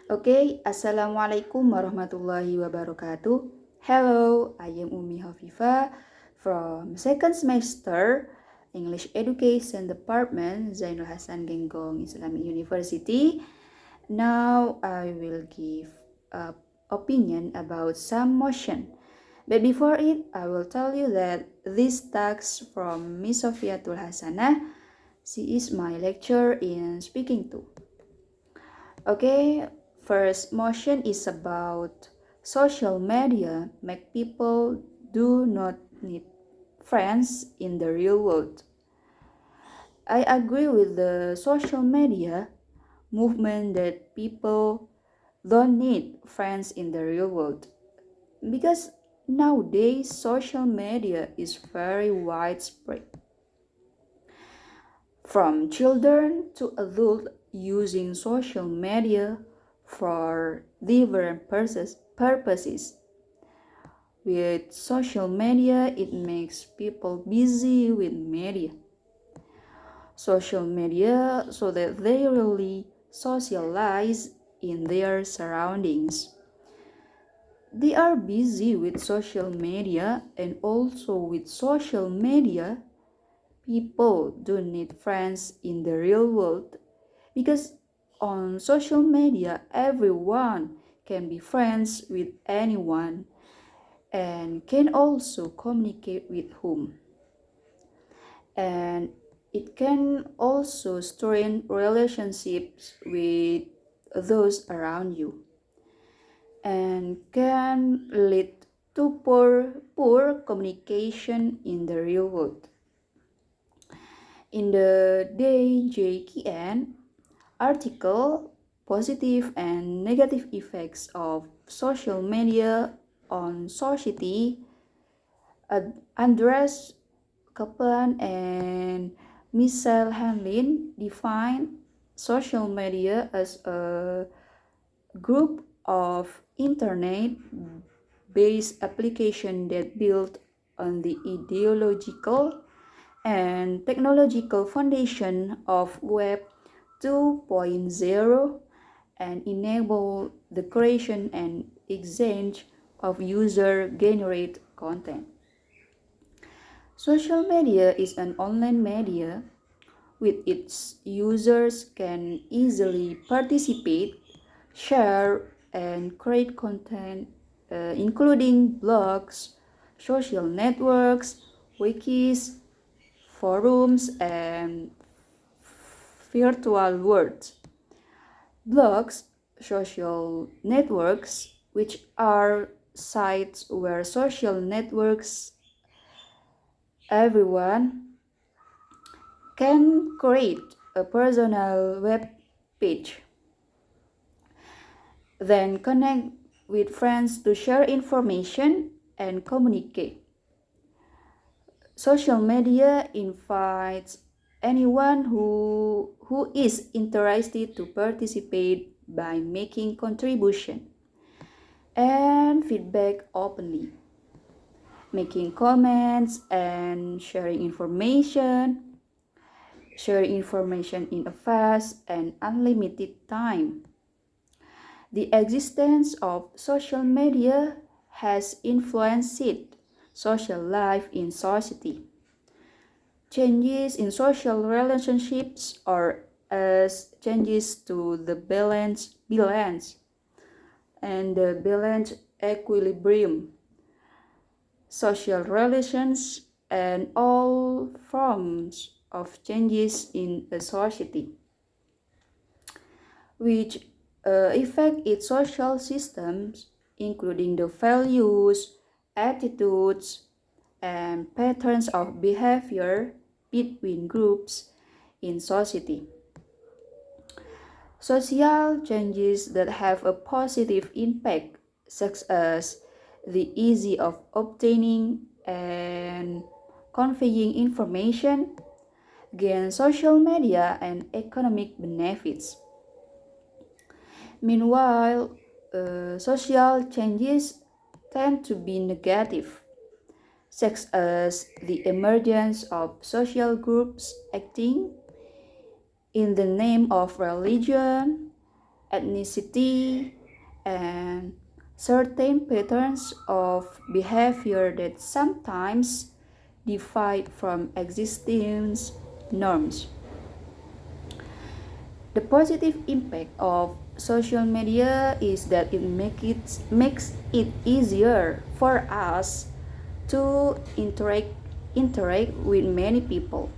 Okay, Assalamualaikum warahmatullahi wabarakatuh. Hello, I am Umi Hafifa from second semester English Education Department Zainul Hasan Genggong Islamic University. Now I will give a opinion about some motion. But before it, I will tell you that this text from Miss Sofiatul Hasanah. She is my lecturer in speaking to. Okay, first motion is about social media make people do not need friends in the real world. I agree with the social media movement that people don't need friends in the real world because nowadays social media is very widespread. From children to adults using social media for different purposes. With social media, it makes people busy with media. Social media so that they really socialize in their surroundings. They are busy with social media, and also with social media, people don't need friends in the real world because on social media everyone can be friends with anyone and can also communicate with whom, and it can also strain relationships with those around you and can lead to poor communication in the real world. In the DJKN article, positive and negative effects of social media on society, Andres Kaplan and Michelle Hanlin define social media as a group of internet-based applications that build on the ideological and technological foundation of Web 2.0 and enable the creation and exchange of user-generated content. Social media is an online media with its users can easily participate, share, and create content, including blogs, social networks, wikis, forums, and virtual worlds. Blogs, social networks, which are sites where social networks everyone can create a personal web page, then connect with friends to share information and communicate. Social media invites anyone who is interested to participate by making contribution and feedback openly, making comments and sharing information in a fast and unlimited time. The existence of social media has influenced social life in society. Changes in social relationships or as changes to the balance and the balance equilibrium, social relations, and all forms of changes in a society, which affect its social systems, including the values, attitudes, and patterns of behavior between groups in society. Social changes that have a positive impact, such as the ease of obtaining and conveying information, gain social media and economic benefits. Meanwhile, social changes tend to be negative, such as the emergence of social groups acting in the name of religion, ethnicity, and certain patterns of behavior that sometimes defy from existing norms. The positive impact of social media is that it makes it easier for us to interact with many people,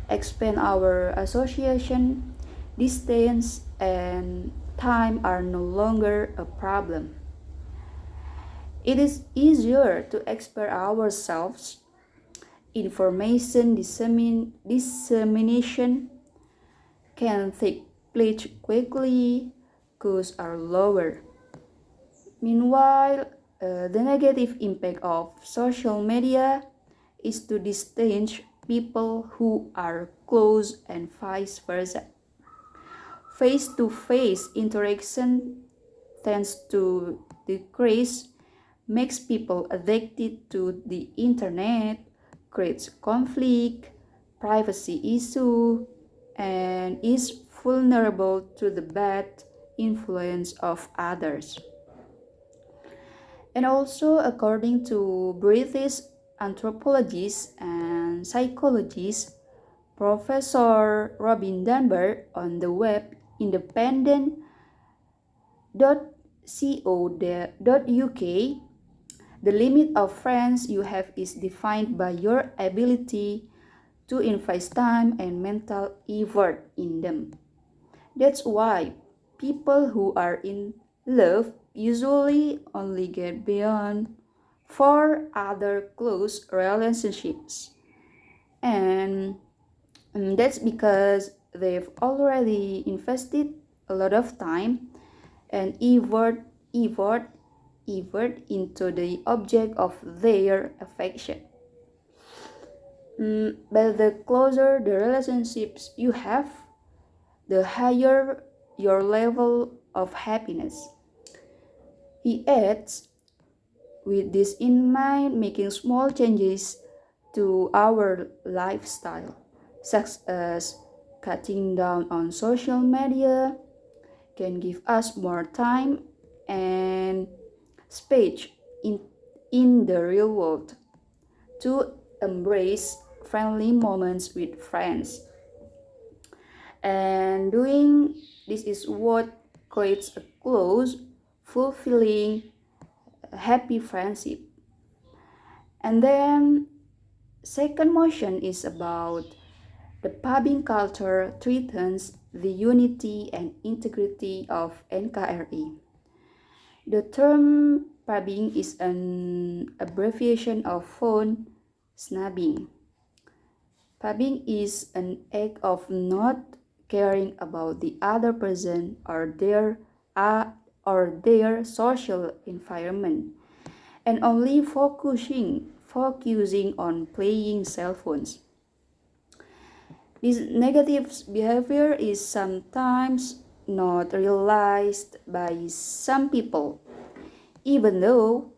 expand our association, distance, and time are no longer a problem. It is easier to express ourselves, information dissemination can take place quickly, costs are lower. Meanwhile, the negative impact of social media is to distance people who are close and vice versa. Face to face interaction tends to decrease, makes people addicted to the internet, creates conflict, privacy issue, and is vulnerable to the bad influence of others. And also, according to British anthropologist and psychologist Professor Robin Dunbar on the web independent.co.uk, the limit of friends you have is defined by your ability to invest time and mental effort in them. That's why people who are in love usually only get beyond for other close relationships. And that's because they've already invested a lot of time and effort, effort into the object of their affection. But the closer the relationships you have, the higher your level of happiness. He adds, with this in mind, making small changes to our lifestyle, such as cutting down on social media, can give us more time and space in, in the real world to embrace friendly moments with friends. And doing this is what creates a close, fulfilling, happy friendship. And then second motion is about the pubbing culture threatens the unity and integrity of NKRI. The term pubbing is an abbreviation of phone snubbing. Pubbing is an act of not caring about the other person or their social environment and only focusing on playing cell phones. This negative behavior is sometimes not realized by some people, even though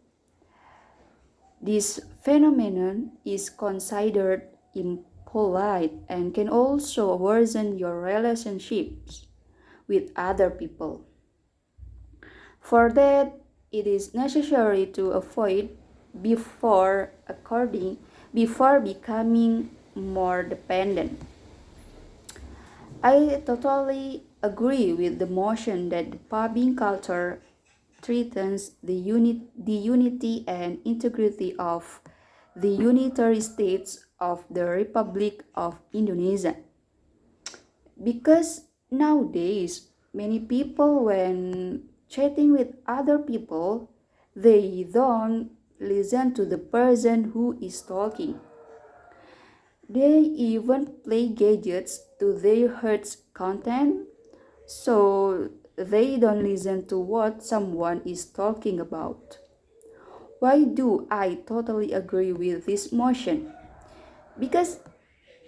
this phenomenon is considered impolite and can also worsen your relationships with other people. For that, it is necessary to avoid before according before becoming more dependent. I totally agree with the motion that the pubbing culture threatens the unity and integrity of the unitary states of the Republic of Indonesia. Because nowadays, many people, when chatting with other people, they don't listen to the person who is talking. They even play gadgets to their heart's content, so they don't listen to what someone is talking about. Why do I totally agree with this motion? Because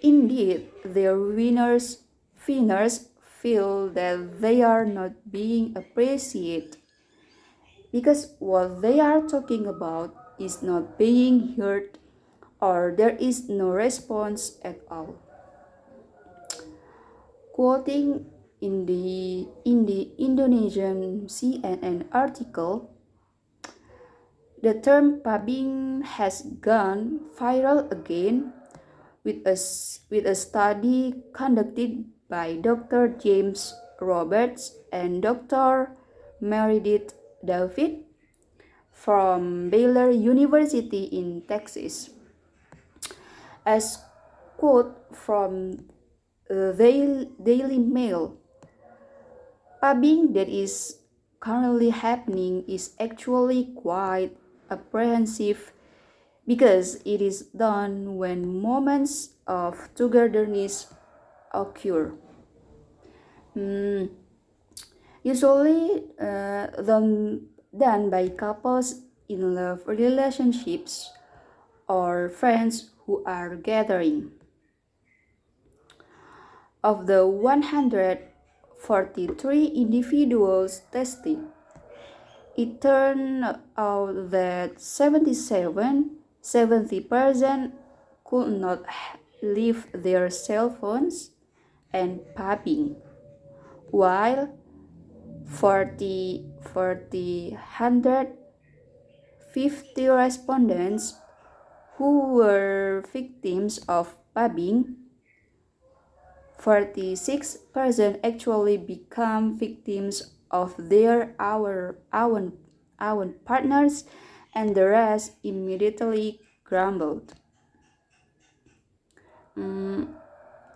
indeed, their winners feel that they are not being appreciated because what they are talking about is not being heard or there is no response at all. Quoting in the Indonesian CNN article, the term pubbing has gone viral again with a study conducted by Dr. James Roberts and Dr. Meredith David from Baylor University in Texas. As quote from Daily Mail, pubbing that is currently happening is actually quite apprehensive because it is done when moments of togetherness occur. Usually done by couples in love relationships or friends who are gathering. Of the 143 individuals tested, it turned out that 70% could not leave their cell phones and pubbing, while 150 respondents who were victims of pubbing, 46% actually become victims of their own partners, and the rest immediately grumbled.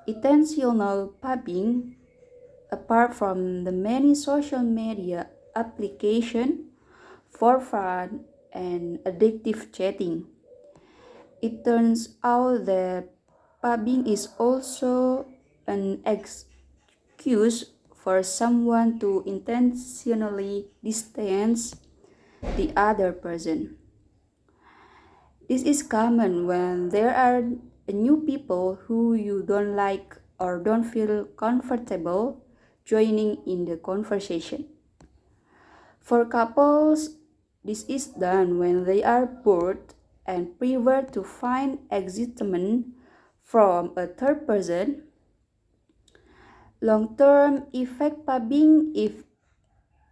Intentional pubbing, apart from the many social media applications for fun and addictive chatting, it turns out that pubbing is also an excuse for someone to intentionally distance the other person. This is common when there are new people who you don't like or don't feel comfortable joining in the conversation. For couples, this is done when they are bored and prefer to find excitement from a third person. Long-term effect pubbing, if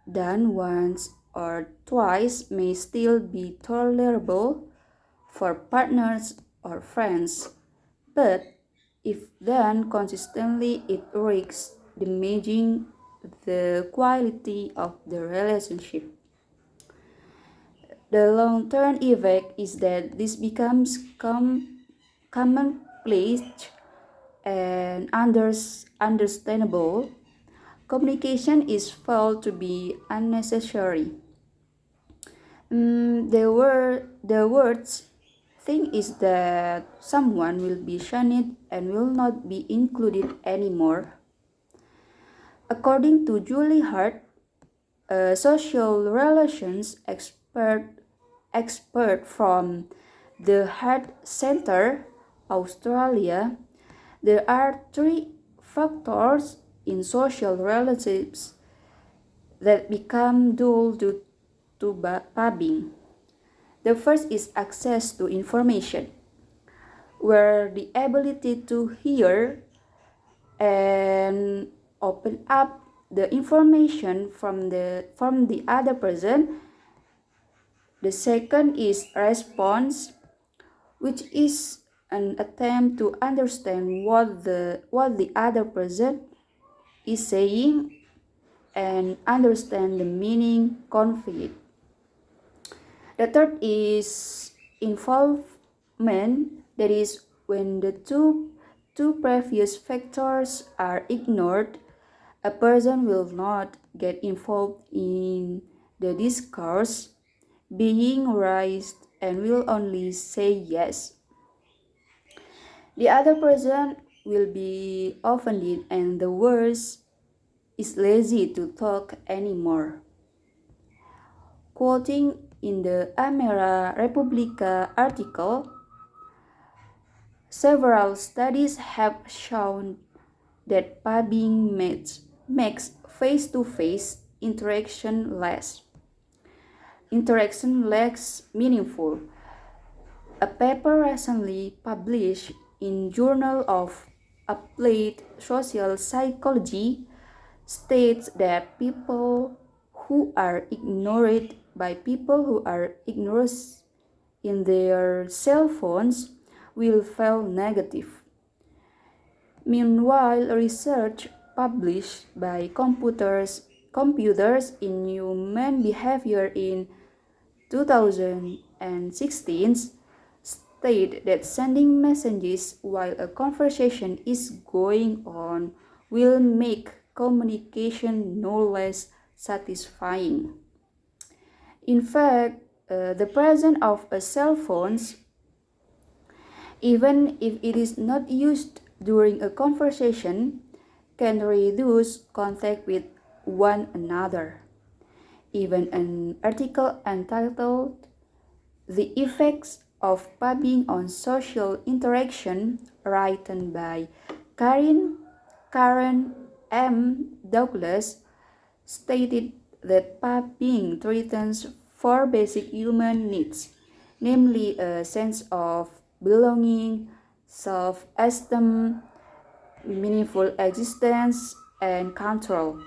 done once or twice, may still be tolerable for partners or friends, but if done consistently, it risks damaging the quality of the relationship. The long-term effect is that this becomes commonplace and understandable. Communication is felt to be unnecessary. The worst thing is that someone will be shunned and will not be included anymore. According to Julie Hart, a social relations expert from the Heart Center, Australia, there are three factors in social relationships that become dull due to pubbing. The first is access to information, where the ability to hear and open up the information from the other person. The second is response, which is an attempt to understand what the other person is saying and understand the meaning conflict. The third is involvement, that is when the two previous factors are ignored, a person will not get involved in the discourse, being raised, and will only say yes. The other person will be offended, and the worst is lazy to talk anymore. Quoting in the Amera Republica article, several studies have shown that pubbing makes face-to-face interaction less meaningful. A paper recently published in Journal of Applied Social Psychology states that people who are ignored by people who are ignorant in their cell phones will feel negative. Meanwhile, research published by computers in human behavior in 2016 state that sending messages while a conversation is going on will make communication no less satisfying. In fact, the presence of a cell phones, even if it is not used during a conversation, can reduce contact with one another. Even an article entitled "The Effects of Pubbing on Social Interaction," written by Karen M. Douglas, stated that pubbing threatens four basic human needs, namely a sense of belonging, self-esteem, meaningful existence, and control.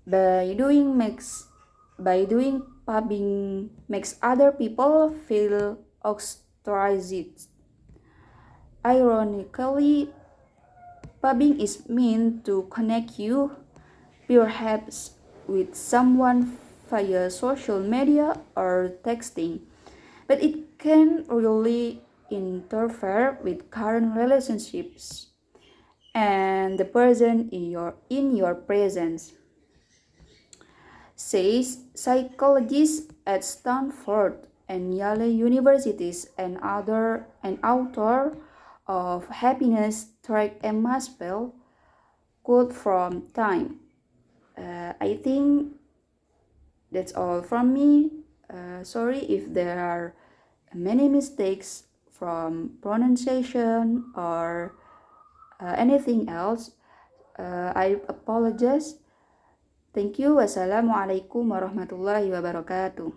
By doing pubbing makes other people feel ostracized. Ironically, pubbing is meant to connect you, perhaps with someone via social media or texting, but it can really interfere with current relationships and the person in your presence, says psychologist at Stanford and Yale Universities and author of Happiness Track Emma Spell. Quote from Time. I think that's all from me. Sorry if there are many mistakes from pronunciation or anything else. I apologize. Thank you. Wassalamualaikum warahmatullahi wabarakatuh.